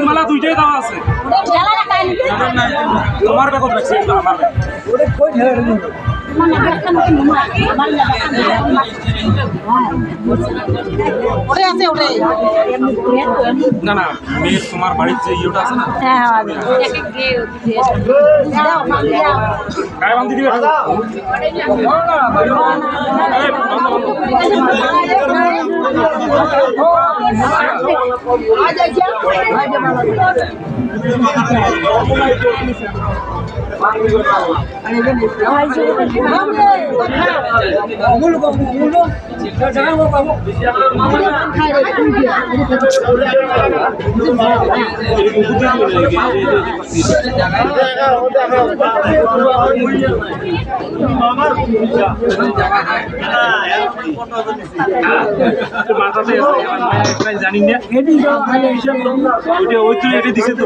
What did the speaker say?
মালা দুইটাই দেওয়া আছে তোমার বেতন রাখছি আমার না না মেয়ের তোমার বাড়ির যে ইয়েটা আছে না গায়ে বান্ধি দিবে জানি না ওই তো এটা দিছে তো